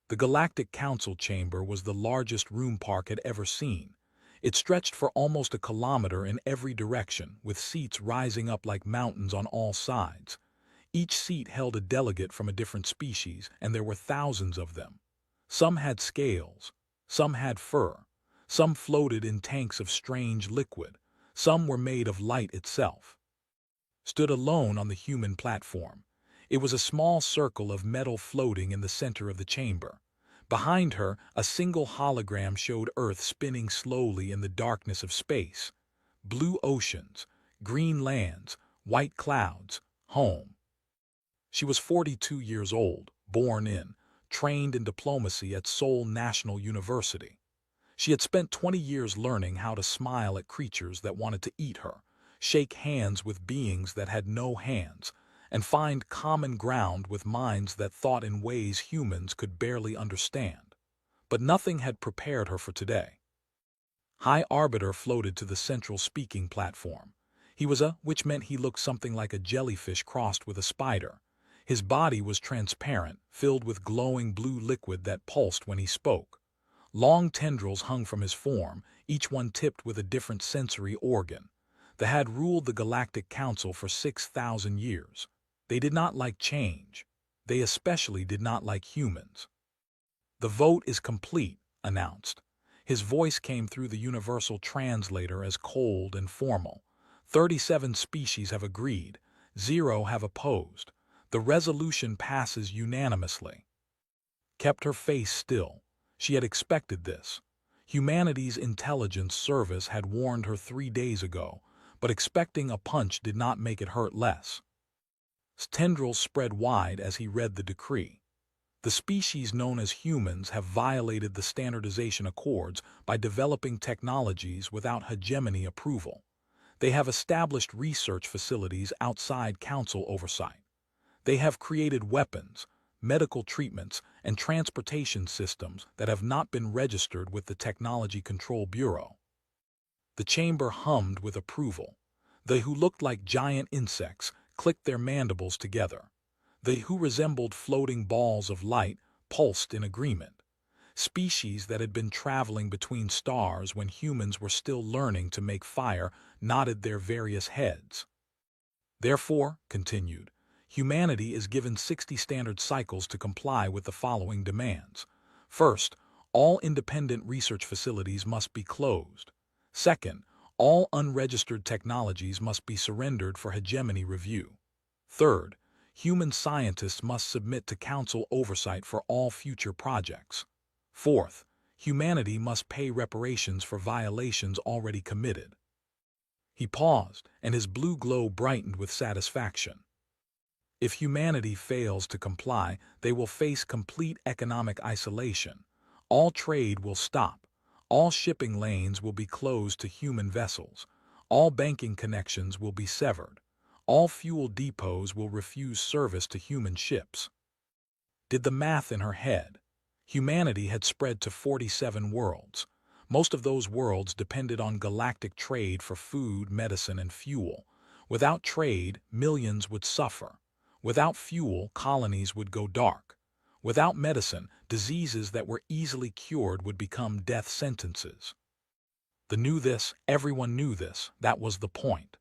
The Galactic Council chamber was the largest room Park had ever seen. It stretched for almost a kilometer in every direction, with seats rising up like mountains on all sides. Each seat held a delegate from a different species, and there were thousands of them. Some had scales, some had fur, some floated in tanks of strange liquid, some were made of light itself. Stood alone on the human platform. It was a small circle of metal floating in the center of the chamber. Behind her, a single hologram showed Earth spinning slowly in the darkness of space. Blue oceans, green lands, white clouds, home. She was 42 years old, trained in diplomacy at Seoul National University. She had spent 20 years learning how to smile at creatures that wanted to eat her, shake hands with beings that had no hands, and find common ground with minds that thought in ways humans could barely understand. But nothing had prepared her for today. High Arbiter floated to the central speaking platform. Which meant he looked something like a jellyfish crossed with a spider. His body was transparent, filled with glowing blue liquid that pulsed when he spoke. Long tendrils hung from his form, each one tipped with a different sensory organ. They had ruled the Galactic Council for 6,000 years. They did not like change. They especially did not like humans. "The vote is complete," announced. His voice came through the universal translator as cold and formal. 37 species have agreed, 0 have opposed. The resolution passes unanimously. Kept her face still. She had expected this. Humanity's intelligence service had warned her 3 days ago, but expecting a punch did not make it hurt less. Tendrils spread wide as he read the decree. The species known as humans have violated the standardization accords by developing technologies without hegemony approval. They have established research facilities outside council oversight. They have created weapons, medical treatments, and transportation systems that have not been registered with the Technology Control Bureau. The chamber hummed with approval. They who looked like giant insects clicked their mandibles together. They who resembled floating balls of light pulsed in agreement. Species that had been traveling between stars when humans were still learning to make fire nodded their various heads. Therefore, continued, humanity is given 60 standard cycles to comply with the following demands. First, all independent research facilities must be closed. Second, all unregistered technologies must be surrendered for hegemony review. Third, human scientists must submit to council oversight for all future projects. Fourth, humanity must pay reparations for violations already committed. He paused, and his blue glow brightened with satisfaction. If humanity fails to comply, they will face complete economic isolation. All trade will stop. All shipping lanes will be closed to human vessels. All banking connections will be severed. All fuel depots will refuse service to human ships. Did the math in her head. Humanity had spread to 47 worlds. Most of those worlds depended on galactic trade for food, medicine, and fuel. Without trade, millions would suffer. Without fuel, colonies would go dark. Without medicine, diseases that were easily cured would become death sentences. Everyone knew this, that was the point.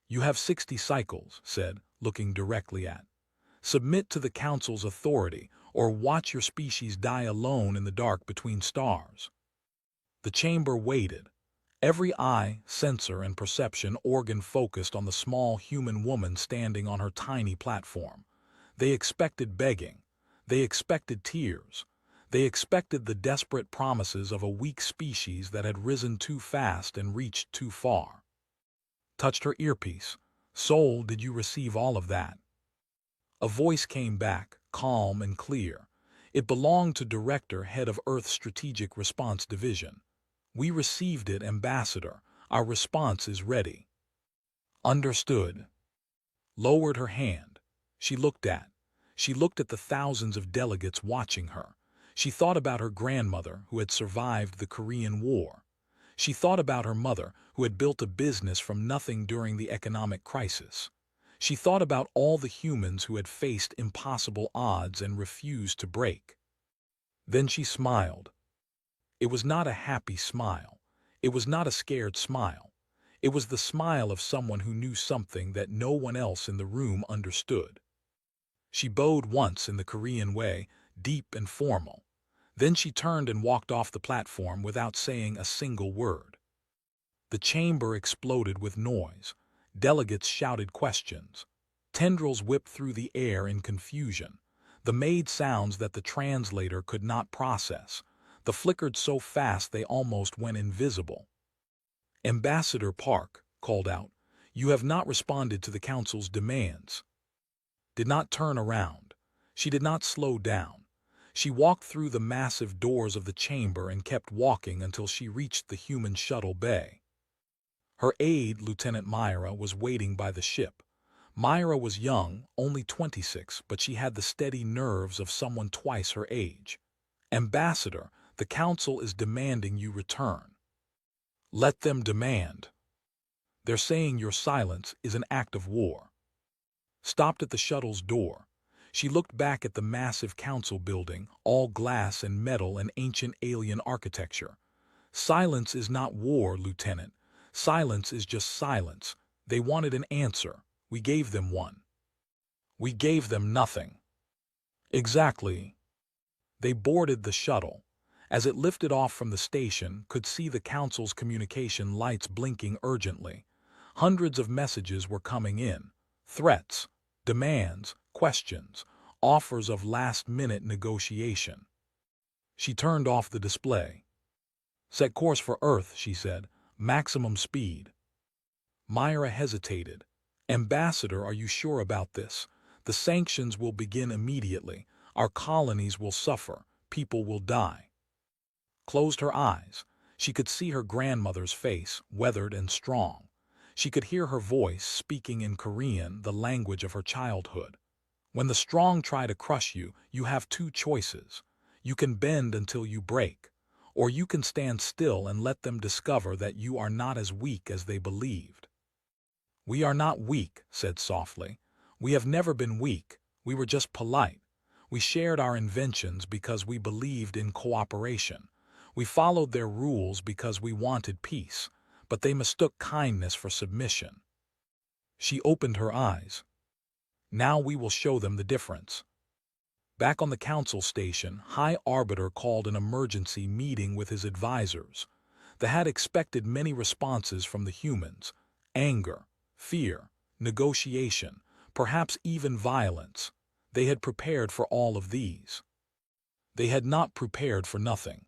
You have 60 cycles, said, looking directly at. Submit to the Council's authority, or watch your species die alone in the dark between stars. The chamber waited. Every eye, sensor, and perception organ focused on the small human woman standing on her tiny platform. They expected begging. They expected tears. They expected the desperate promises of a weak species that had risen too fast and reached too far. Touched her earpiece. Soul, did you receive all of that? A voice came back, calm and clear. It belonged to Director, Head of Earth Strategic Response Division. We received it, Ambassador. Our response is ready. Understood. Lowered her hand. She looked at the thousands of delegates watching her. She thought about her grandmother, who had survived the Korean War. She thought about her mother, who had built a business from nothing during the economic crisis. She thought about all the humans who had faced impossible odds and refused to break. Then she smiled. It was not a happy smile. It was not a scared smile. It was the smile of someone who knew something that no one else in the room understood. She bowed once in the Korean way, deep and formal. Then she turned and walked off the platform without saying a single word. The chamber exploded with noise. Delegates shouted questions. Tendrils whipped through the air in confusion. The made sounds that the translator could not process. The flickered so fast they almost went invisible. Ambassador Park called out, "You have not responded to the council's demands." Did not turn around. She did not slow down. She walked through the massive doors of the chamber and kept walking until she reached the human shuttle bay. Her aide, Lieutenant Myra, was waiting by the ship. Myra was young, only 26, but she had the steady nerves of someone twice her age. "Ambassador, the council is demanding you return." "Let them demand. They're saying your silence is an act of war." Stopped at the shuttle's door. She looked back at the massive council building, all glass and metal and ancient alien architecture. "Silence is not war, Lieutenant. Silence is just silence. They wanted an answer. We gave them one." "We gave them nothing." "Exactly." They boarded the shuttle. As it lifted off from the station, could see the council's communication lights blinking urgently. Hundreds of messages were coming in. Threats, demands, questions, offers of last-minute negotiation. She turned off the display. "Set course for Earth," she said. "Maximum speed." Myra hesitated. "Ambassador, are you sure about this? The sanctions will begin immediately. Our colonies will suffer. People will die." Closed her eyes. She could see her grandmother's face, weathered and strong. She could hear her voice speaking in Korean, the language of her childhood. "When the strong try to crush you, you have two choices. You can bend until you break, or you can stand still and let them discover that you are not as weak as they believed." "We are not weak," said softly. "We have never been weak. We were just polite. We shared our inventions because we believed in cooperation. We followed their rules because we wanted peace, but they mistook kindness for submission." She opened her eyes. "Now we will show them the difference." Back on the council station, High Arbiter called an emergency meeting with his advisors. They had expected many responses from the humans: anger, fear, negotiation, perhaps even violence. They had prepared for all of these. They had not prepared for nothing.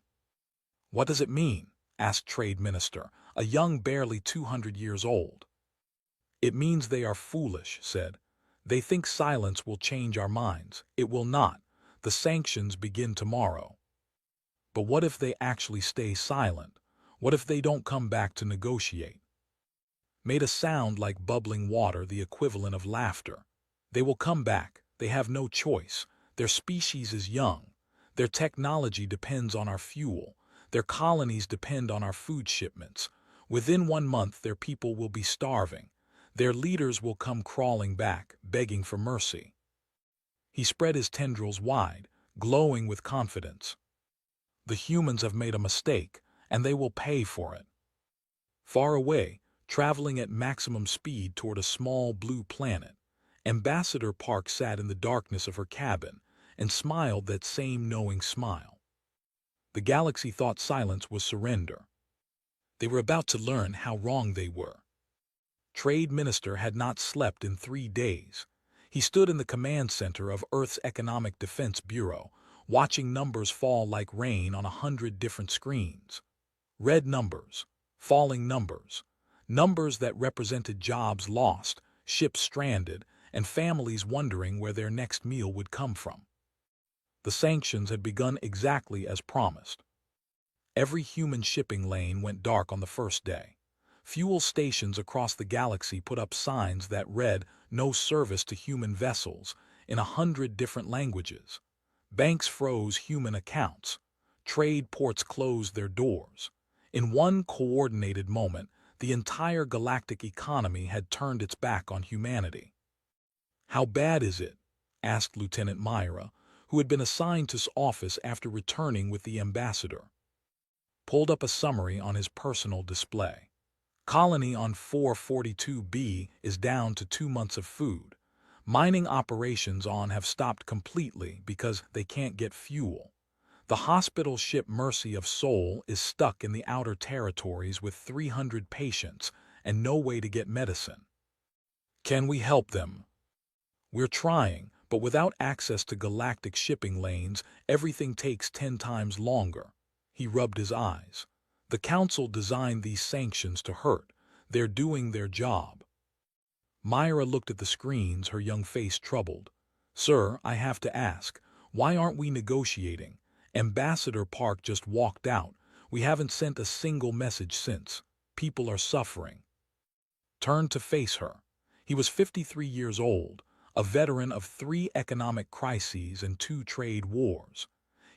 "What does it mean?" asked Trade Minister, a young barely 200 years old. "It means they are foolish," said. "They think silence will change our minds. It will not. The sanctions begin tomorrow." "But what if they actually stay silent? What if they don't come back to negotiate?" Made a sound like bubbling water, the equivalent of laughter. "They will come back. They have no choice. Their species is young. Their technology depends on our fuel. Their colonies depend on our food shipments. Within 1 month their people will be starving. Their leaders will come crawling back, begging for mercy." He spread his tendrils wide, glowing with confidence. "The humans have made a mistake, and they will pay for it." Far away, traveling at maximum speed toward a small blue planet, Ambassador Park sat in the darkness of her cabin and smiled that same knowing smile. The galaxy thought silence was surrender. They were about to learn how wrong they were. Trade Minister had not slept in 3 days. He stood in the command center of Earth's Economic Defense Bureau, watching numbers fall like rain on 100 different screens. Red numbers, falling numbers, numbers that represented jobs lost, ships stranded, and families wondering where their next meal would come from. The sanctions had begun exactly as promised. Every human shipping lane went dark on the first day. Fuel stations across the galaxy put up signs that read "No service to human vessels" in 100 different languages. Banks froze human accounts. Trade ports closed their doors. In one coordinated moment, the entire galactic economy had turned its back on humanity. "How bad is it?" asked Lieutenant Myra, who had been assigned to his office after returning with the ambassador, pulled up a summary on his personal display. Colony on 442B is down to 2 months of food. Mining operations on have stopped completely because they can't get fuel. The hospital ship Mercy of Soul is stuck in the outer territories with 300 patients and no way to get medicine. Can we help them? We're trying, but without access to galactic shipping lanes, everything takes 10 times longer. He rubbed his eyes. The Council designed these sanctions to hurt. They're doing their job. Myra looked at the screens, her young face troubled. Sir, I have to ask, why aren't we negotiating? Ambassador Park just walked out. We haven't sent a single message since. People are suffering. Turned to face her. He was 53 years old, a veteran of 3 economic crises and 2 trade wars.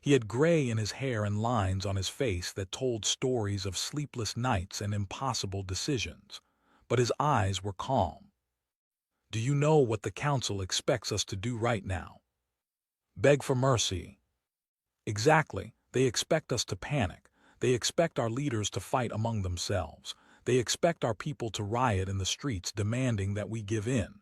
He had gray in his hair and lines on his face that told stories of sleepless nights and impossible decisions. But his eyes were calm. Do you know what the Council expects us to do right now? Beg for mercy. Exactly. They expect us to panic. They expect our leaders to fight among themselves. They expect our people to riot in the streets demanding that we give in.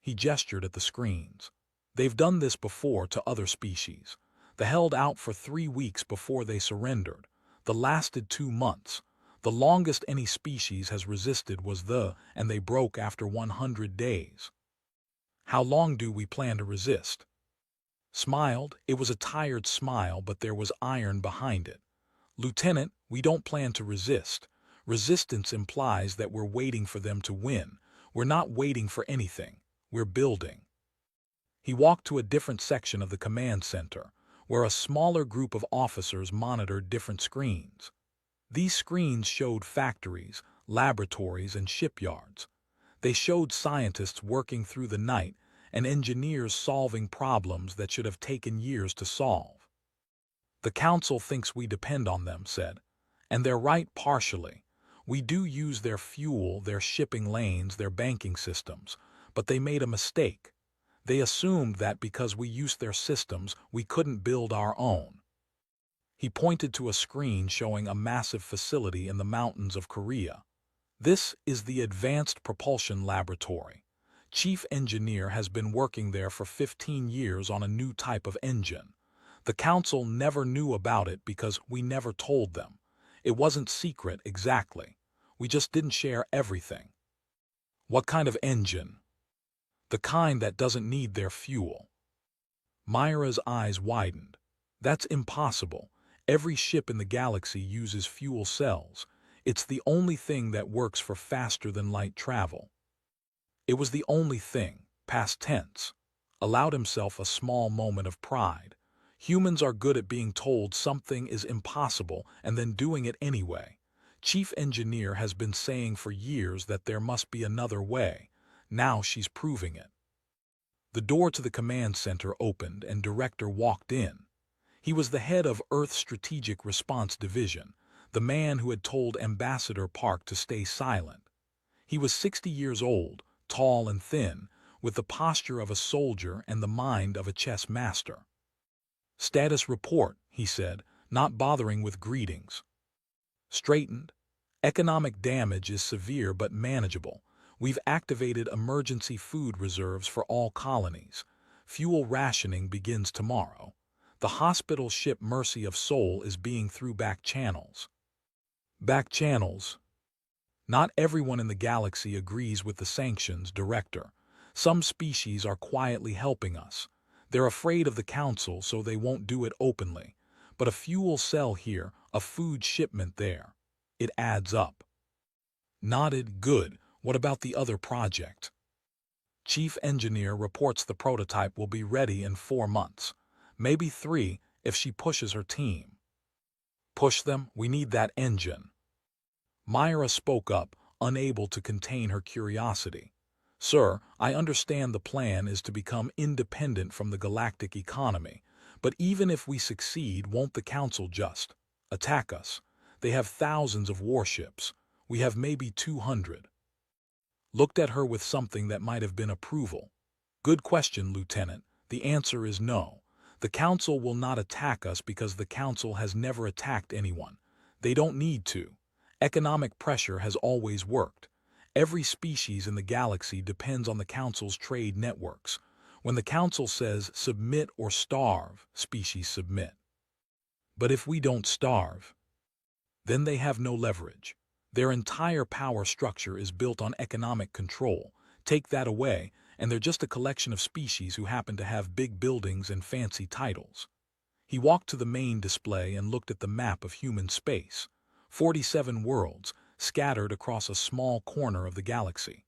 He gestured at the screens. They've done this before to other species. They held out for 3 weeks before they surrendered. The lasted 2 months. The longest any species has resisted was and they broke after 100 days. How long do we plan to resist? Smiled. It was a tired smile, but there was iron behind it. Lieutenant, we don't plan to resist. Resistance implies that we're waiting for them to win. We're not waiting for anything. We're building. He walked to a different section of the command center, where a smaller group of officers monitored different screens. These screens showed factories, laboratories, and shipyards. They showed scientists working through the night and engineers solving problems that should have taken years to solve. The Council thinks we depend on them, said. And they're right partially. We do use their fuel, their shipping lanes, their banking systems, but they made a mistake. They assumed that because we used their systems, we couldn't build our own. He pointed to a screen showing a massive facility in the mountains of Korea. This is the Advanced Propulsion Laboratory. Chief Engineer has been working there for 15 years on a new type of engine. The Council never knew about it because we never told them. It wasn't secret exactly. We just didn't share everything. What kind of engine? The kind that doesn't need their fuel. Myra's eyes widened. That's impossible. Every ship in the galaxy uses fuel cells. It's the only thing that works for faster-than-light travel. It was the only thing, past tense. Allowed himself a small moment of pride. Humans are good at being told something is impossible and then doing it anyway. Chief Engineer has been saying for years that there must be another way. Now she's proving it. The door to the command center opened and Director walked in. He was the head of Earth Strategic Response Division, the man who had told Ambassador Park to stay silent. He was 60 years old, tall and thin, with the posture of a soldier and the mind of a chess master. Status report, he said, not bothering with greetings. Straightened. Economic damage is severe but manageable. We've activated emergency food reserves for all colonies. Fuel rationing begins tomorrow. The hospital ship Mercy of Soul is being through back channels. Back channels. Not everyone in the galaxy agrees with the sanctions, Director. Some species are quietly helping us. They're afraid of the Council, so they won't do it openly. But a fuel cell here, a food shipment there. It adds up. Nodded. Good. What about the other project? Chief Engineer reports the prototype will be ready in 4 months. Maybe 3 if she pushes her team. Push them? We need that engine. Myra spoke up, unable to contain her curiosity. Sir, I understand the plan is to become independent from the galactic economy, but even if we succeed, won't the Council just attack us? They have thousands of warships. We have maybe 200. Looked at her with something that might have been approval. Good question, Lieutenant. The answer is no. The Council will not attack us because the Council has never attacked anyone. They don't need to. Economic pressure has always worked. Every species in the galaxy depends on the Council's trade networks. When the Council says submit or starve, species submit. But if we don't starve, then they have no leverage. Their entire power structure is built on economic control. Take that away, and they're just a collection of species who happen to have big buildings and fancy titles. He walked to the main display and looked at the map of human space. 47 worlds, scattered across a small corner of the galaxy.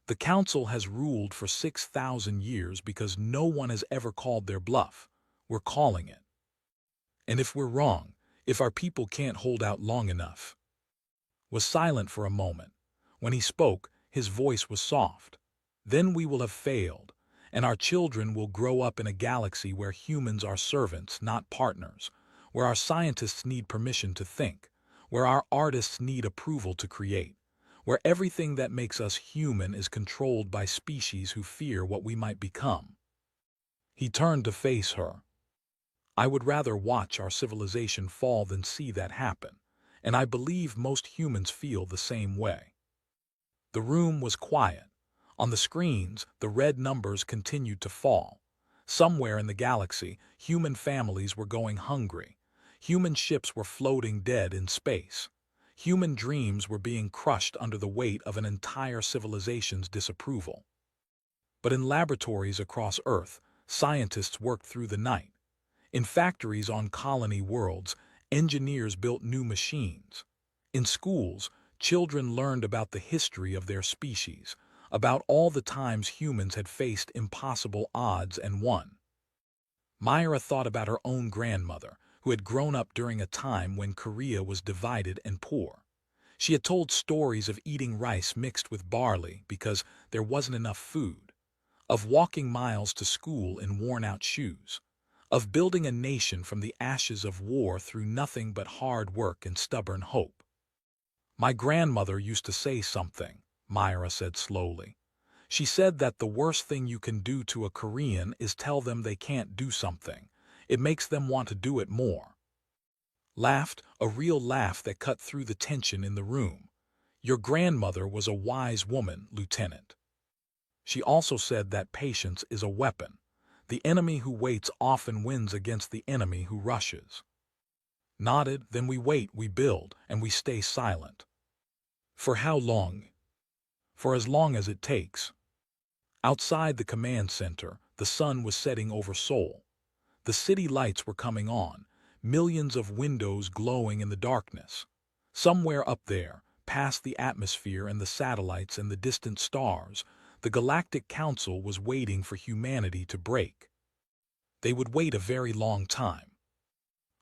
The Council has ruled for 6,000 years because no one has ever called their bluff. We're calling it. And if we're wrong, if our people can't hold out long enough. Was silent for a moment. When he spoke, his voice was soft. Then we will have failed, and our children will grow up in a galaxy where humans are servants, not partners, where our scientists need permission to think, where our artists need approval to create, where everything that makes us human is controlled by species who fear what we might become. He turned to face her. I would rather watch our civilization fall than see that happen, and I believe most humans feel the same way. The room was quiet. On the screens, the red numbers continued to fall. Somewhere in the galaxy, human families were going hungry. Human ships were floating dead in space. Human dreams were being crushed under the weight of an entire civilization's disapproval. But in laboratories across Earth, scientists worked through the night. In factories on colony worlds, engineers built new machines. In schools, children learned about the history of their species, about all the times humans had faced impossible odds and won. Myra thought about her own grandmother, who had grown up during a time when Korea was divided and poor. She had told stories of eating rice mixed with barley because there wasn't enough food, of walking miles to school in worn-out shoes, of building a nation from the ashes of war through nothing but hard work and stubborn hope. My grandmother used to say something, Myra said slowly. She said that the worst thing you can do to a Korean is tell them they can't do something. It makes them want to do it more. Laughed, a real laugh that cut through the tension in the room. Your grandmother was a wise woman, Lieutenant. She also said that patience is a weapon. The enemy who waits often wins against the enemy who rushes. Nodded, then we wait, we build, and we stay silent. For how long? For as long as it takes. Outside the command center, the sun was setting over Seoul. The city lights were coming on, millions of windows glowing in the darkness. Somewhere up there, past the atmosphere and the satellites and the distant stars, the Galactic Council was waiting for humanity to break. They would wait a very long time.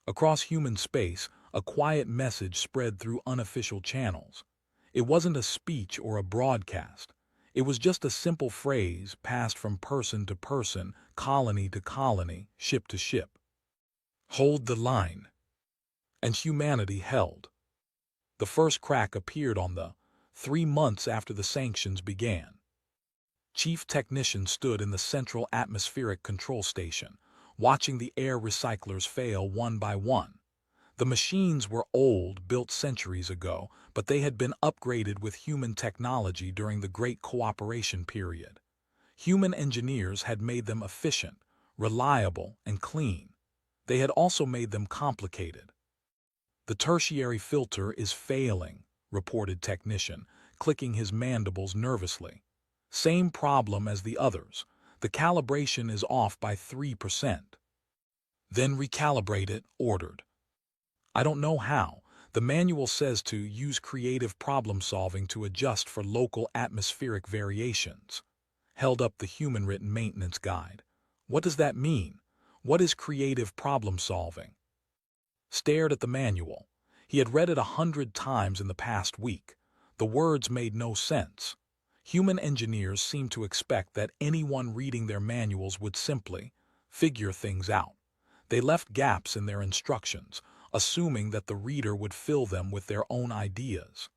Across human space, a quiet message spread through unofficial channels. It wasn't a speech or a broadcast. It was just a simple phrase passed from person to person, colony to colony, ship to ship. Hold the line. And humanity held. The first crack appeared on the 3 months after the sanctions began. Chief Technician stood in the central atmospheric control station, watching the air recyclers fail one by one. The machines were old, built centuries ago, but they had been upgraded with human technology during the Great Cooperation period. Human engineers had made them efficient, reliable, and clean. They had also made them complicated. The tertiary filter is failing, reported Technician, clicking his mandibles nervously. Same problem as the others. The calibration is off by 3%. Then recalibrate it, ordered. I don't know how. The manual says to use creative problem-solving to adjust for local atmospheric variations. Held up the human-written maintenance guide. What does that mean? What is creative problem-solving? Stared at the manual. He had read it 100 times in the past week. The words made no sense. Human engineers seemed to expect that anyone reading their manuals would simply figure things out. They left gaps in their instructions, assuming that the reader would fill them with their own ideas.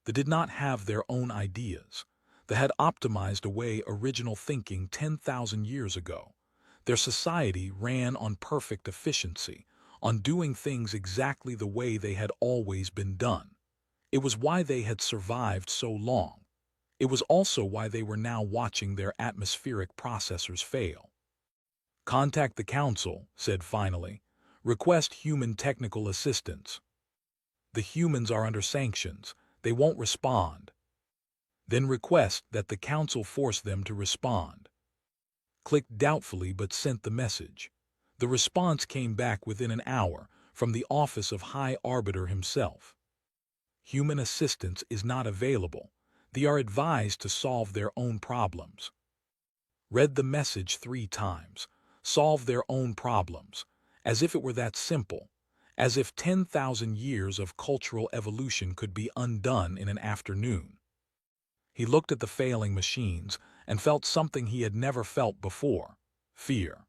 They did not have their own ideas. They had optimized away original thinking 10,000 years ago. Their society ran on perfect efficiency, on doing things exactly the way they had always been done. It was why they had survived so long. It was also why they were now watching their atmospheric processors fail. "Contact the Council," said finally. "Request human technical assistance. The humans are under sanctions. They won't respond." Then request that the Council force them to respond. Clicked doubtfully but sent the message. The response came back within an hour from the office of High Arbiter himself. "Human assistance is not available. They are advised to solve their own problems." Read the message 3 times. Solve their own problems. As if it were that simple. As if 10,000 years of cultural evolution could be undone in an afternoon. He looked at the failing machines and felt something he had never felt before: fear.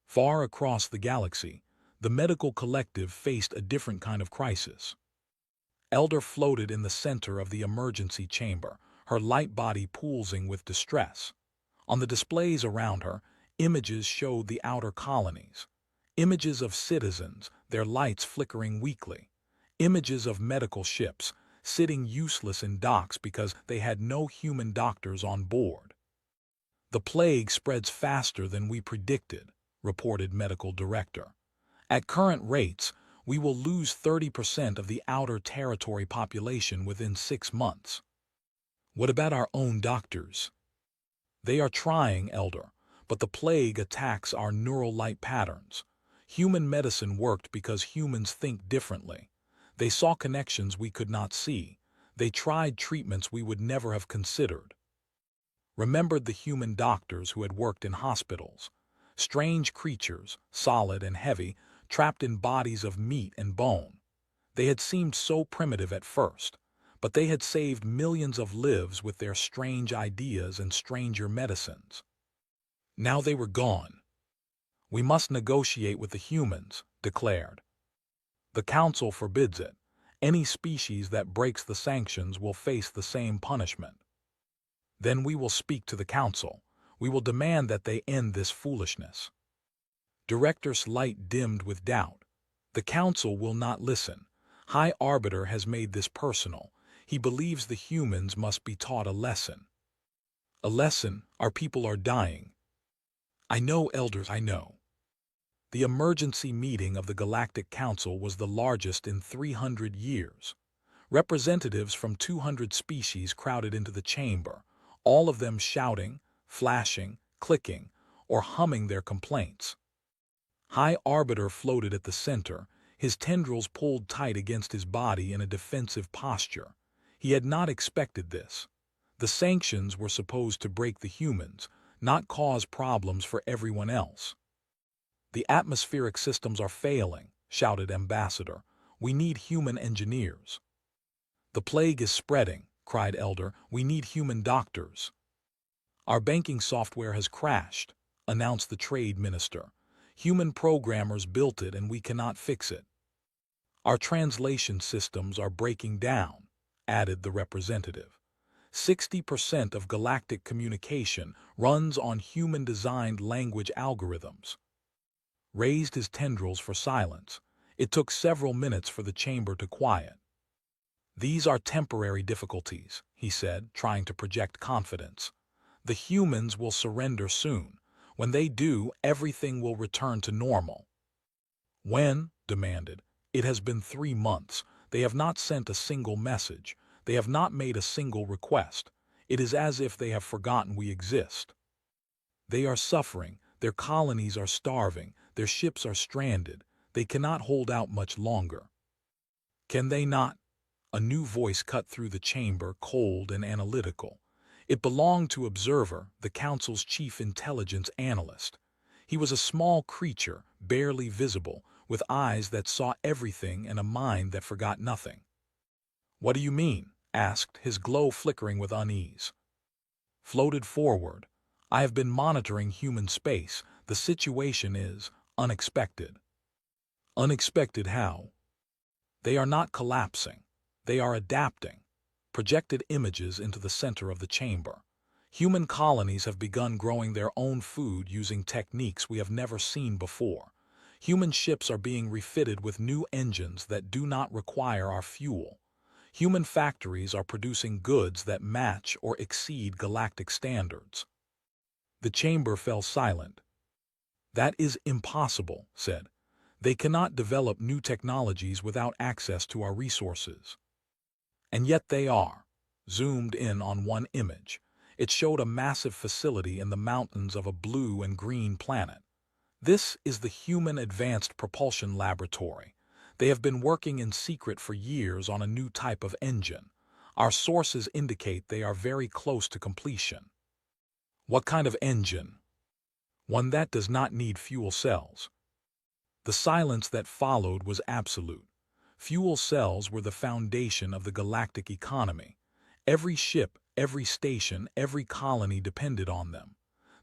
Far across the galaxy, the medical collective faced a different kind of crisis. Elder floated in the center of the emergency chamber, her light body pulsing with distress. On the displays around her, images showed the outer colonies. Images of citizens, their lights flickering weakly. Images of medical ships, sitting useless in docks because they had no human doctors on board. "The plague spreads faster than we predicted," reported Medical Director. "At current rates, we will lose 30% of the outer territory population within 6 months." "What about our own doctors?" "They are trying, Elder, but the plague attacks our neural light patterns. Human medicine worked because humans think differently. They saw connections we could not see. They tried treatments we would never have considered." Remembered the human doctors who had worked in hospitals. Strange creatures, solid and heavy, trapped in bodies of meat and bone. They had seemed so primitive at first, but they had saved millions of lives with their strange ideas and stranger medicines. Now they were gone. "We must negotiate with the humans," declared. "The Council forbids it. Any species that breaks the sanctions will face the same punishment." "Then we will speak to the Council. We will demand that they end this foolishness." Director's light dimmed with doubt. "The Council will not listen. High Arbiter has made this personal. He believes the humans must be taught a lesson." "A lesson? Our people are dying." "I know, Elders, I know." The emergency meeting of the Galactic Council was the largest in 300 years. Representatives from 200 species crowded into the chamber, all of them shouting, flashing, clicking, or humming their complaints. High Arbiter floated at the center, his tendrils pulled tight against his body in a defensive posture. He had not expected this. The sanctions were supposed to break the humans, not cause problems for everyone else. "The atmospheric systems are failing," shouted Ambassador. "We need human engineers." "The plague is spreading," cried Elder. "We need human doctors." "Our banking software has crashed," announced the Trade Minister. "Human programmers built it and we cannot fix it." "Our translation systems are breaking down," added the representative. 60% of galactic communication runs on human-designed language algorithms." Raised his tendrils for silence. It took several minutes for the chamber to quiet. "These are temporary difficulties," he said, trying to project confidence. "The humans will surrender soon. When they do, everything will return to normal." "When?" demanded. "It has been 3 months. They have not sent a single message. They have not made a single request. It is as if they have forgotten we exist." "They are suffering. Their colonies are starving. Their ships are stranded. They cannot hold out much longer." "Can they not?" A new voice cut through the chamber, cold and analytical. It belonged to Observer, the Council's chief intelligence analyst. He was a small creature, barely visible, with eyes that saw everything and a mind that forgot nothing. "What do you mean?" asked, his glow flickering with unease. Floated forward. "I have been monitoring human space. The situation is unexpected." "Unexpected how?" "They are not collapsing. They are adapting." Projected images into the center of the chamber. Human colonies have begun growing their own food using techniques we have never seen before. Human ships are being refitted with new engines that do not require our fuel. Human factories are producing goods that match or exceed galactic standards. The chamber fell silent. That is impossible, said. They cannot develop new technologies without access to our resources. And yet they are. Zoomed in on one image. It showed a massive facility in the mountains of a blue and green planet. This is the Human Advanced Propulsion Laboratory. They have been working in secret for years on a new type of engine. Our sources indicate they are very close to completion. What kind of engine? One that does not need fuel cells. The silence that followed was absolute. Fuel cells were the foundation of the galactic economy. Every ship, every station, every colony depended on them.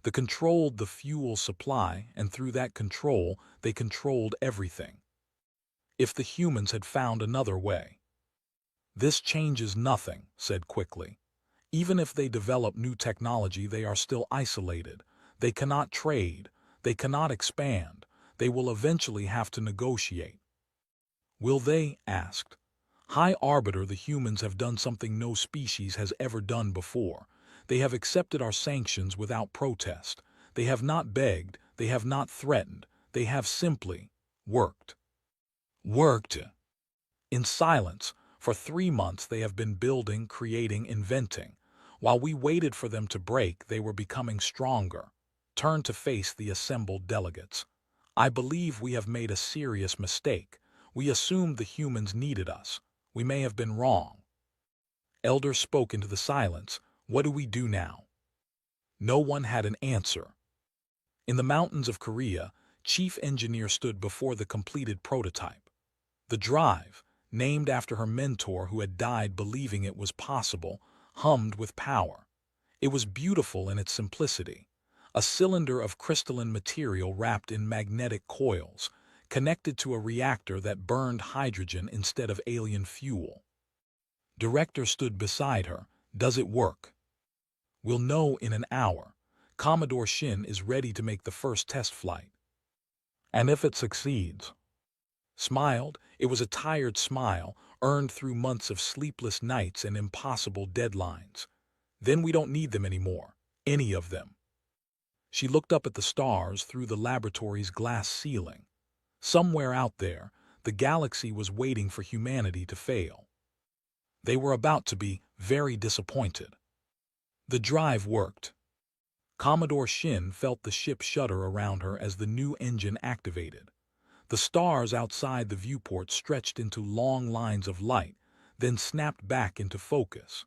They controlled the fuel supply, and through that control, they controlled everything. If the humans had found another way. This changes nothing, said quickly. Even if they develop new technology, they are still isolated. They cannot trade. They cannot expand. They will eventually have to negotiate. Will they? Asked. High Arbiter, the humans have done something no species has ever done before. They have accepted our sanctions without protest. They have not begged. They have not threatened. They have simply worked. Worked. In silence, for 3 months they have been building, creating, inventing. While we waited for them to break, they were becoming stronger. Turned to face the assembled delegates. I believe we have made a serious mistake. We assumed the humans needed us. We may have been wrong. Elder spoke into the silence. What do we do now? No one had an answer. In the mountains of Korea, Chief Engineer stood before the completed prototype. The drive, named after her mentor who had died believing it was possible, hummed with power. It was beautiful in its simplicity. A cylinder of crystalline material wrapped in magnetic coils, connected to a reactor that burned hydrogen instead of alien fuel. Director stood beside her. Does it work? We'll know in an hour. Commodore Shin is ready to make the first test flight. And if it succeeds? Smiled. It was a tired smile, earned through months of sleepless nights and impossible deadlines. Then we don't need them anymore. Any of them. She looked up at the stars through the laboratory's glass ceiling. Somewhere out there, the galaxy was waiting for humanity to fail. They were about to be very disappointed. The drive worked. Commodore Shin felt the ship shudder around her as the new engine activated. The stars outside the viewport stretched into long lines of light, then snapped back into focus.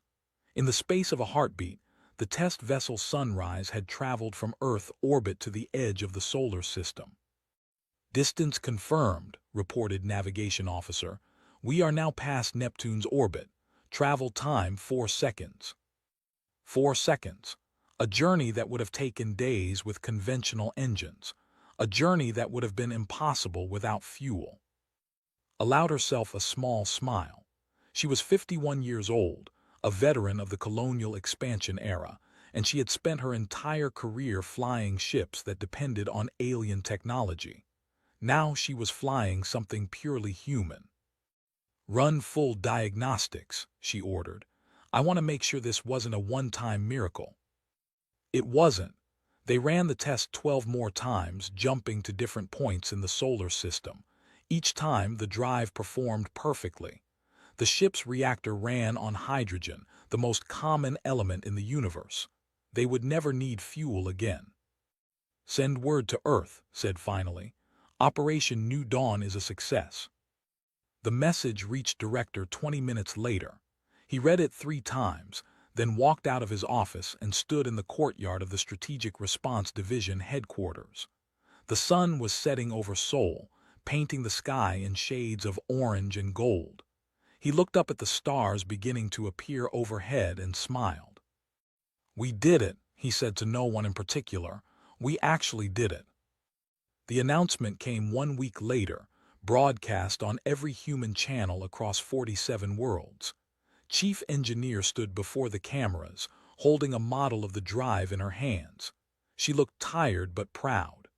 In the space of a heartbeat, the test vessel Sunrise had traveled from Earth orbit to the edge of the solar system. Distance confirmed, reported Navigation Officer. We are now past Neptune's orbit. Travel time 4 seconds. 4 seconds. A journey that would have taken days with conventional engines. A journey that would have been impossible without fuel. Allowed herself a small smile. She was 51 years old, a veteran of the colonial expansion era, and she had spent her entire career flying ships that depended on alien technology. Now she was flying something purely human. Run full diagnostics, she ordered. I want to make sure this wasn't a one-time miracle. It wasn't. They ran the test 12 more times, jumping to different points in the solar system. Each time the drive performed perfectly. The ship's reactor ran on hydrogen, the most common element in the universe. They would never need fuel again. Send word to Earth, said finally. Operation New Dawn is a success. The message reached Director 20 minutes later. He read it 3 times, then walked out of his office and stood in the courtyard of the Strategic Response Division headquarters. The sun was setting over Seoul, painting the sky in shades of orange and gold. He looked up at the stars beginning to appear overhead and smiled. We did it, he said to no one in particular. We actually did it. The announcement came 1 week later, broadcast on every human channel across 47 worlds. Chief Engineer stood before the cameras, holding a model of the drive in her hands. She looked tired but proud.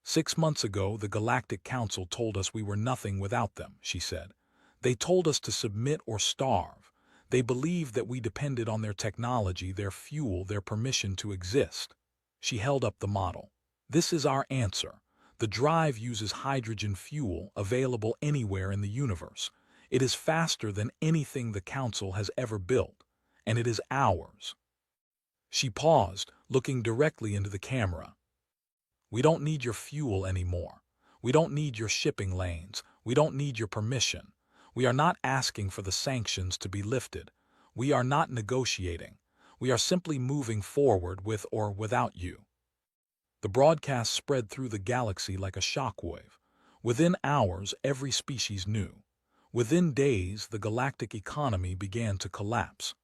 6 months ago, the Galactic Council told us we were nothing without them, she said. They told us to submit or starve. They believed that we depended on their technology, their fuel, their permission to exist. She held up the model. This is our answer. The drive uses hydrogen fuel available anywhere in the universe. It is faster than anything the Council has ever built, and it is ours. She paused, looking directly into the camera. We don't need your fuel anymore. We don't need your shipping lanes. We don't need your permission. We are not asking for the sanctions to be lifted. We are not negotiating. We are simply moving forward with or without you. The broadcast spread through the galaxy like a shockwave. Within hours, every species knew. Within days, the galactic economy began to collapse.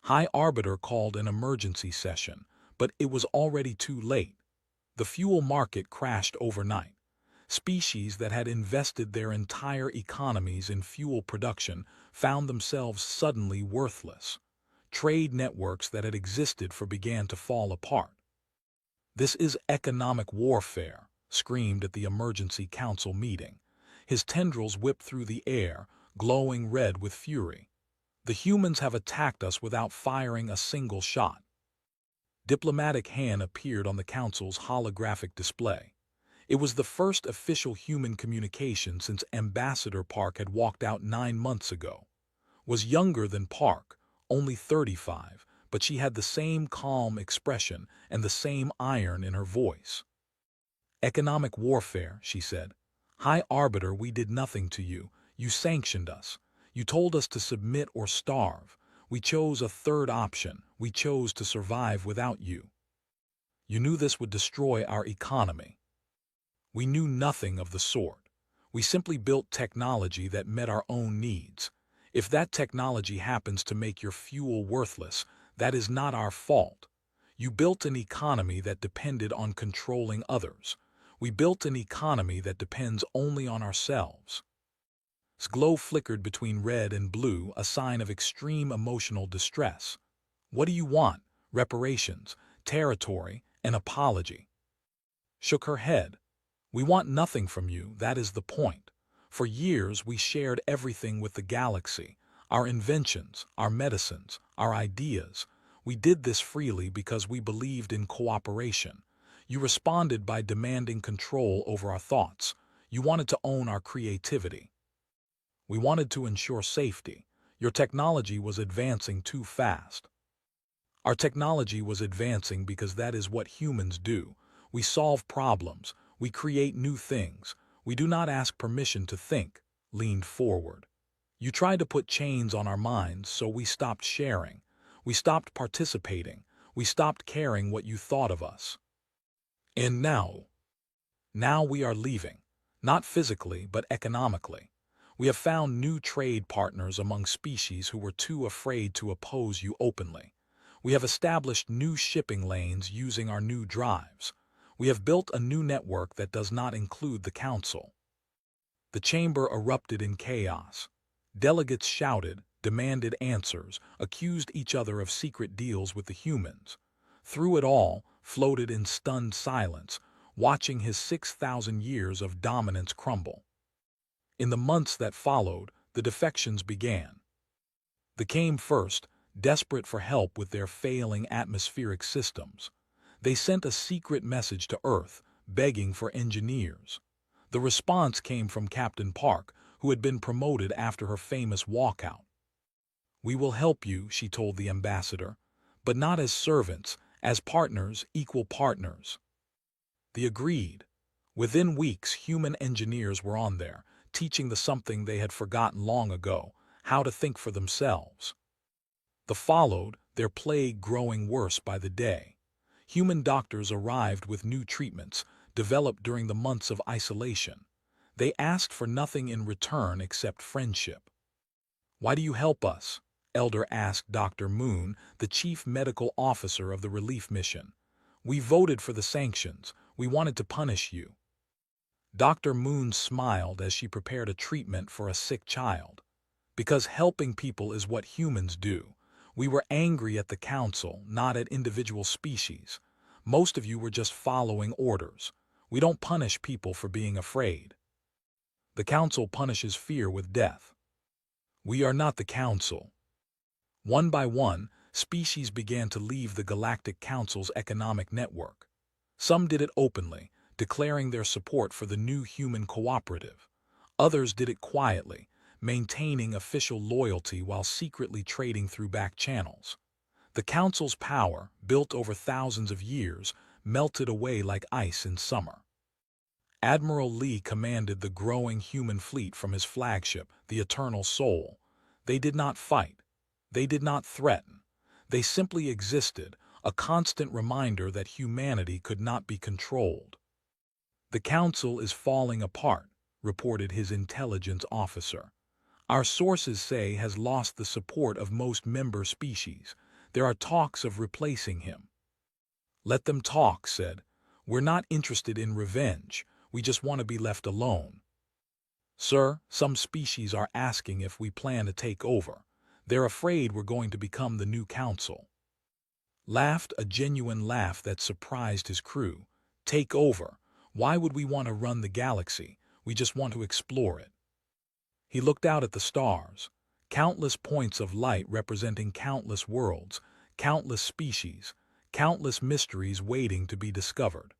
High Arbiter called an emergency session, but it was already too late. The fuel market crashed overnight. Species that had invested their entire economies in fuel production found themselves suddenly worthless. Trade networks that had existed began to fall apart. This is economic warfare, screamed at the emergency council meeting. His tendrils whipped through the air, glowing red with fury. The humans have attacked us without firing a single shot. Diplomatic hand appeared on the council's holographic display. It was the first official human communication since Ambassador Park had walked out 9 months ago. Was younger than Park, only 35, but she had the same calm expression and the same iron in her voice. Economic warfare, she said. High Arbiter, we did nothing to you. You sanctioned us. You told us to submit or starve. We chose a third option. We chose to survive without you. You knew this would destroy our economy. We knew nothing of the sort. We simply built technology that met our own needs. If that technology happens to make your fuel worthless, that is not our fault. You built an economy that depended on controlling others. We built an economy that depends only on ourselves. His glow flickered between red and blue, a sign of extreme emotional distress. What do you want? Reparations, territory, an apology. Shook her head. We want nothing from you, that is the point. For years we shared everything with the galaxy, our inventions, our medicines, our ideas. We did this freely because we believed in cooperation. You responded by demanding control over our thoughts. You wanted to own our creativity. We wanted to ensure safety. Your technology was advancing too fast. Our technology was advancing because that is what humans do. We solve problems. We create new things. We do not ask permission to think. Leaned forward. You tried to put chains on our minds, so we stopped sharing. We stopped participating. We stopped caring what you thought of us. And now we are leaving. Not physically, but economically. We have found new trade partners among species who were too afraid to oppose you openly. We have established new shipping lanes using our new drives. We have built a new network that does not include the Council. The chamber erupted in chaos. Delegates shouted, demanded answers, accused each other of secret deals with the humans. Through it all, floated in stunned silence, watching his 6,000 years of dominance crumble. In the months that followed, the defections began. They came first, desperate for help with their failing atmospheric systems. They sent a secret message to Earth, begging for engineers. The response came from Captain Park, who had been promoted after her famous walkout. We will help you, she told the ambassador, but not as servants, as partners, equal partners. They agreed. Within weeks, human engineers were on there, teaching them something they had forgotten long ago, how to think for themselves. The followed, their plague growing worse by the day. Human doctors arrived with new treatments, developed during the months of isolation. They asked for nothing in return except friendship. Why do you help us? Elder asked Dr. Moon, the chief medical officer of the relief mission. We voted for the sanctions. We wanted to punish you. Dr. Moon smiled as she prepared a treatment for a sick child. Because helping people is what humans do. We were angry at the council, not at individual species. Most of you were just following orders. We don't punish people for being afraid. The council punishes fear with death. We are not the council. One by one, species began to leave the Galactic Council's economic network. Some did it openly, declaring their support for the new human cooperative. Others did it quietly, maintaining official loyalty while secretly trading through back channels. The Council's power, built over thousands of years, melted away like ice in summer. Admiral Lee commanded the growing human fleet from his flagship, the Eternal Soul. They did not fight. They did not threaten. They simply existed, a constant reminder that humanity could not be controlled. "The Council is falling apart," reported his intelligence officer. "Our sources say has lost the support of most member species. There are talks of replacing him." "Let them talk," said. "We're not interested in revenge. We just want to be left alone." "Sir, some species are asking if we plan to take over. They're afraid we're going to become the new council." Laughed a genuine laugh that surprised his crew. "Take over? Why would we want to run the galaxy? We just want to explore it." He looked out at the stars. Countless points of light representing countless worlds, countless species, countless mysteries waiting to be discovered.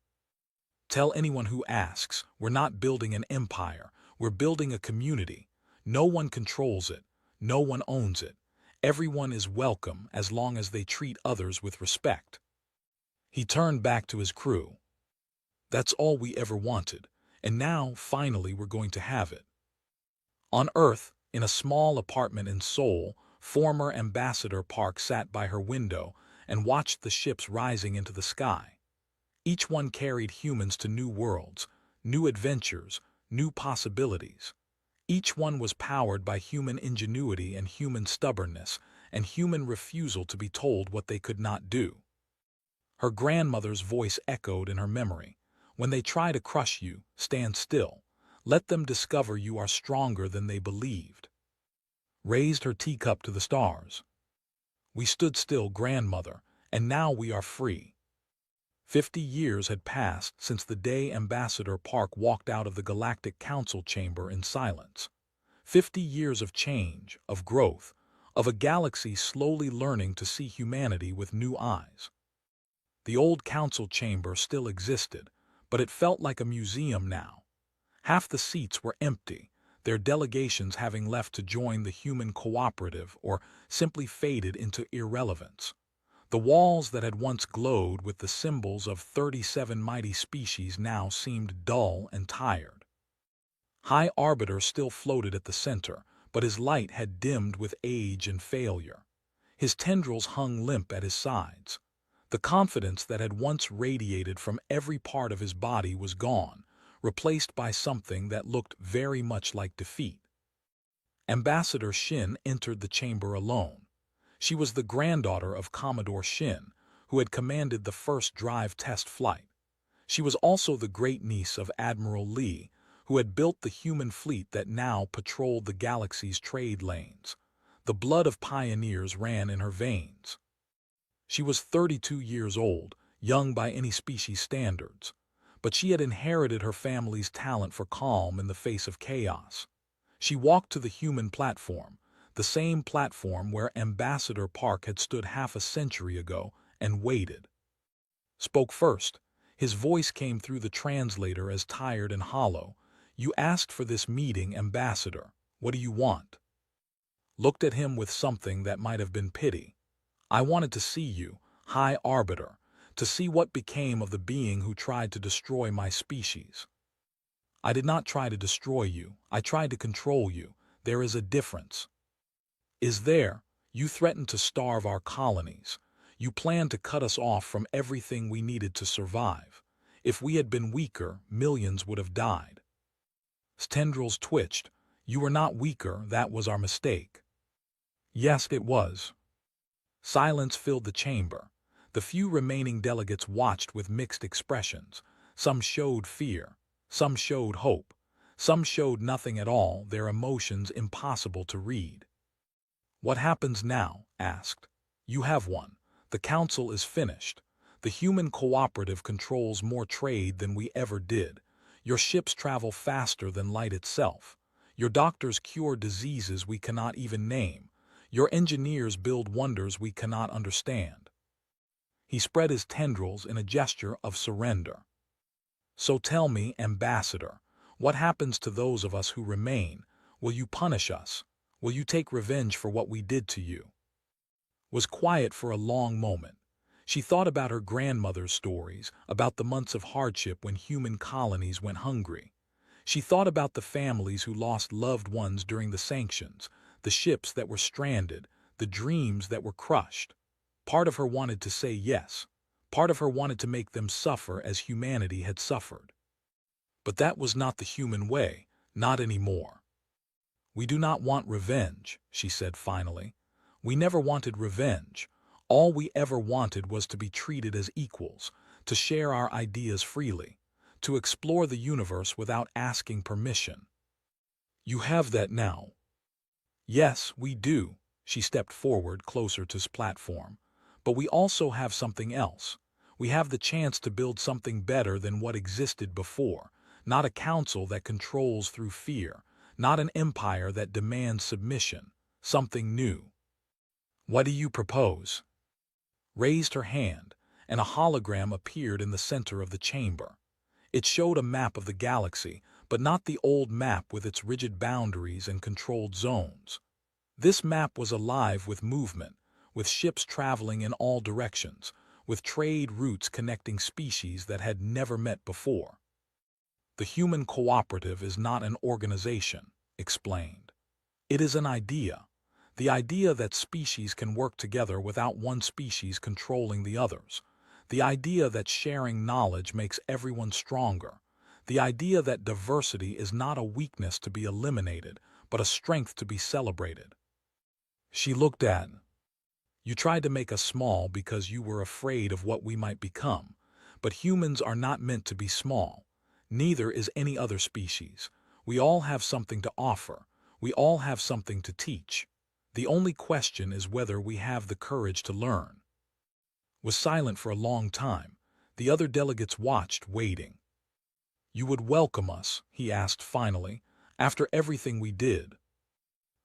"Tell anyone who asks, we're not building an empire, we're building a community. No one controls it, no one owns it. Everyone is welcome as long as they treat others with respect." He turned back to his crew. "That's all we ever wanted, and now, finally, we're going to have it." On Earth, in a small apartment in Seoul, former Ambassador Park sat by her window and watched the ships rising into the sky. Each one carried humans to new worlds, new adventures, new possibilities. Each one was powered by human ingenuity and human stubbornness, and human refusal to be told what they could not do. Her grandmother's voice echoed in her memory. "When they try to crush you, stand still. Let them discover you are stronger than they believed." Raised her teacup to the stars. "We stood still, grandmother, and now we are free." 50 years had passed since the day Ambassador Park walked out of the Galactic Council chamber in silence. 50 years of change, of growth, of a galaxy slowly learning to see humanity with new eyes. The old council chamber still existed, but it felt like a museum now. Half the seats were empty, their delegations having left to join the human cooperative or simply faded into irrelevance. The walls that had once glowed with the symbols of 37 mighty species now seemed dull and tired. High Arbiter still floated at the center, but his light had dimmed with age and failure. His tendrils hung limp at his sides. The confidence that had once radiated from every part of his body was gone, replaced by something that looked very much like defeat. Ambassador Shin entered the chamber alone. She was the granddaughter of Commodore Shin, who had commanded the first drive test flight. She was also the great-niece of Admiral Lee, who had built the human fleet that now patrolled the galaxy's trade lanes. The blood of pioneers ran in her veins. She was 32 years old, young by any species standards, but she had inherited her family's talent for calm in the face of chaos. She walked to the human platform, the same platform where Ambassador Park had stood half a century ago, and waited. Spoke first. His voice came through the translator as tired and hollow. "You asked for this meeting, Ambassador. What do you want?" Looked at him with something that might have been pity. "I wanted to see you, High Arbiter, to see what became of the being who tried to destroy my species." "I did not try to destroy you. I tried to control you. There is a difference." "Is there? You threatened to starve our colonies. You planned to cut us off from everything we needed to survive. If we had been weaker, millions would have died." His tendrils twitched. "You were not weaker, that was our mistake." "Yes, it was." Silence filled the chamber. The few remaining delegates watched with mixed expressions. Some showed fear. Some showed hope. Some showed nothing at all, their emotions impossible to read. "What happens now?" asked. You have one. The council is finished. The human cooperative controls more trade than we ever did. Your ships travel faster than light itself. Your doctors cure diseases we cannot even name. Your engineers build wonders we cannot understand. He spread his tendrils in a gesture of surrender. So tell me, Ambassador, what happens to those of us who remain? Will you punish us? Will you take revenge for what we did to you? Was quiet for a long moment. She thought about her grandmother's stories, about the months of hardship when human colonies went hungry. She thought about the families who lost loved ones during the sanctions, the ships that were stranded, the dreams that were crushed. Part of her wanted to say yes. Part of her wanted to make them suffer as humanity had suffered. But that was not the human way, not anymore. We do not want revenge, she said finally. We never wanted revenge. All we ever wanted was to be treated as equals, to share our ideas freely, to explore the universe without asking permission. You have that now. Yes, we do. She stepped forward closer to his platform. But we also have something else. We have the chance to build something better than what existed before, not a council that controls through fear, not an empire that demands submission, something new. What do you propose? Raised her hand, and a hologram appeared in the center of the chamber. It showed a map of the galaxy, but not the old map with its rigid boundaries and controlled zones. This map was alive with movement, with ships traveling in all directions, with trade routes connecting species that had never met before. The human cooperative is not an organization, explained. It is an idea. The idea that species can work together without one species controlling the others. The idea that sharing knowledge makes everyone stronger. The idea that diversity is not a weakness to be eliminated, but a strength to be celebrated. She looked at him. You tried to make us small because you were afraid of what we might become. But humans are not meant to be small. Neither is any other species. We all have something to offer. We all have something to teach. The only question is whether we have the courage to learn. Was silent for a long time. The other delegates watched, waiting. You would welcome us, he asked finally, after everything we did.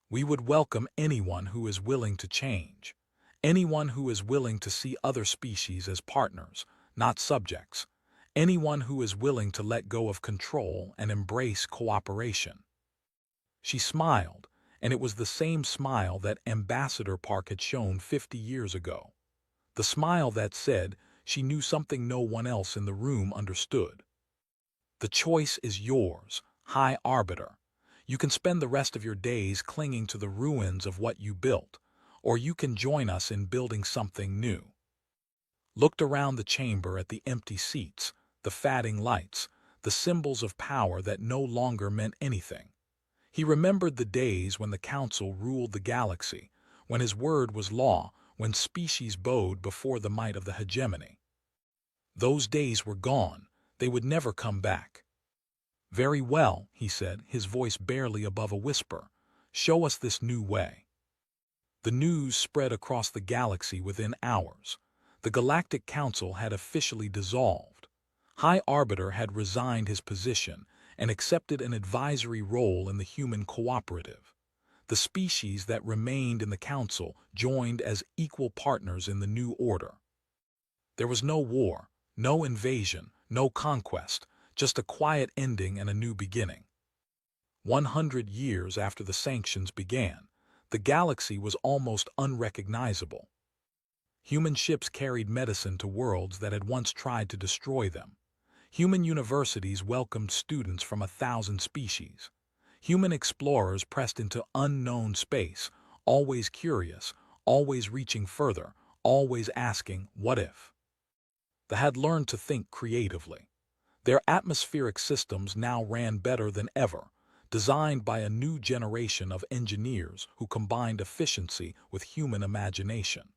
We would welcome anyone who is willing to change. Anyone who is willing to see other species as partners, not subjects. Anyone who is willing to let go of control and embrace cooperation. She smiled, and it was the same smile that Ambassador Park had shown 50 years ago. The smile that said she knew something no one else in the room understood. The choice is yours, High Arbiter. You can spend the rest of your days clinging to the ruins of what you built, or you can join us in building something new. Looked around the chamber at the empty seats, the fading lights, the symbols of power that no longer meant anything. He remembered the days when the council ruled the galaxy, when his word was law, when species bowed before the might of the hegemony. Those days were gone. They would never come back. Very well, he said, his voice barely above a whisper. Show us this new way. The news spread across the galaxy within hours. The Galactic Council had officially dissolved. High Arbiter had resigned his position and accepted an advisory role in the human cooperative. The species that remained in the council joined as equal partners in the new order. There was no war, no invasion, no conquest, just a quiet ending and a new beginning. 100 years after the sanctions began, the galaxy was almost unrecognizable. Human ships carried medicine to worlds that had once tried to destroy them. Human universities welcomed students from 1,000 species. Human explorers pressed into unknown space, always curious, always reaching further, always asking, what if? They had learned to think creatively. Their atmospheric systems now ran better than ever, designed by a new generation of engineers who combined efficiency with human imagination.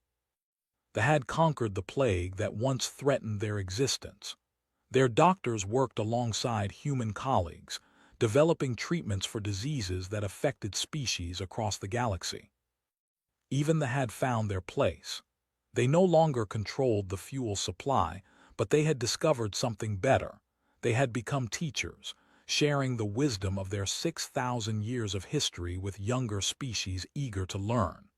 They had conquered the plague that once threatened their existence. Their doctors worked alongside human colleagues, developing treatments for diseases that affected species across the galaxy. Even they had found their place. They no longer controlled the fuel supply, but they had discovered something better. They had become teachers, sharing the wisdom of their 6,000 years of history with younger species eager to learn.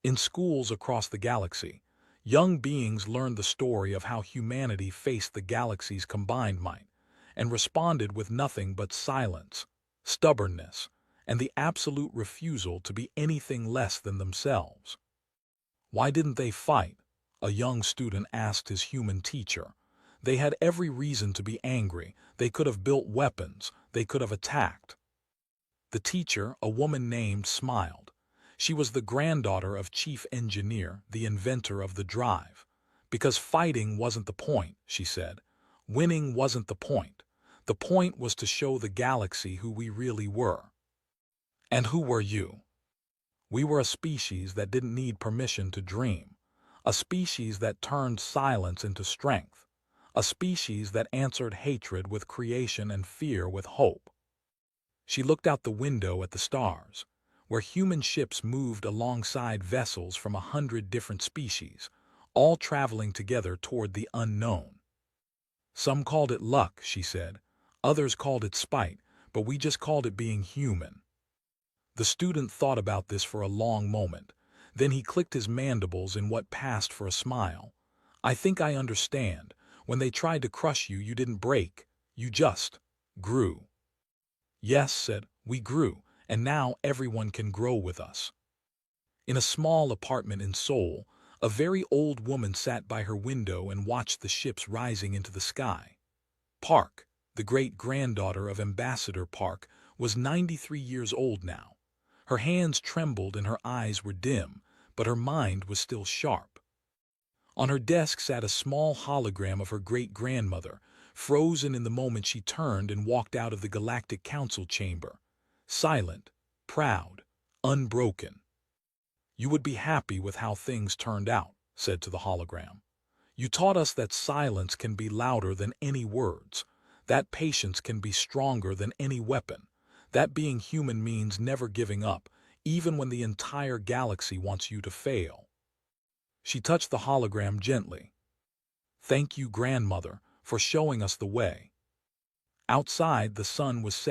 In schools across the galaxy, young beings learned the story of how humanity faced the galaxy's combined might and responded with nothing but silence, stubbornness, and the absolute refusal to be anything less than themselves. Why didn't they fight? A young student asked his human teacher. They had every reason to be angry. They could have built weapons. They could have attacked. The teacher, a woman named, smiled. She was the granddaughter of Chief Engineer, the inventor of the drive. Because fighting wasn't the point, she said. Winning wasn't the point. The point was to show the galaxy who we really were. And who were you? We were a species that didn't need permission to dream. A species that turned silence into strength. A species that answered hatred with creation and fear with hope. She looked out the window at the stars, where human ships moved alongside vessels from 100 different species, all traveling together toward the unknown. Some called it luck, she said. Others called it spite, but we just called it being human. The student thought about this for a long moment. Then he clicked his mandibles in what passed for a smile. I think I understand. When they tried to crush you, you didn't break. You just grew. Yes, said, we grew, and now everyone can grow with us. In a small apartment in Seoul, a very old woman sat by her window and watched the ships rising into the sky. Park, the great-granddaughter of Ambassador Park, was 93 years old now. Her hands trembled and her eyes were dim, but her mind was still sharp. On her desk sat a small hologram of her great-grandmother, frozen in the moment she turned and walked out of the Galactic Council chamber. Silent, proud, unbroken. You would be happy with how things turned out, said to the hologram. You taught us that silence can be louder than any words, that patience can be stronger than any weapon, that being human means never giving up, even when the entire galaxy wants you to fail. She touched the hologram gently. Thank you, grandmother, for showing us the way. Outside, the sun was setting.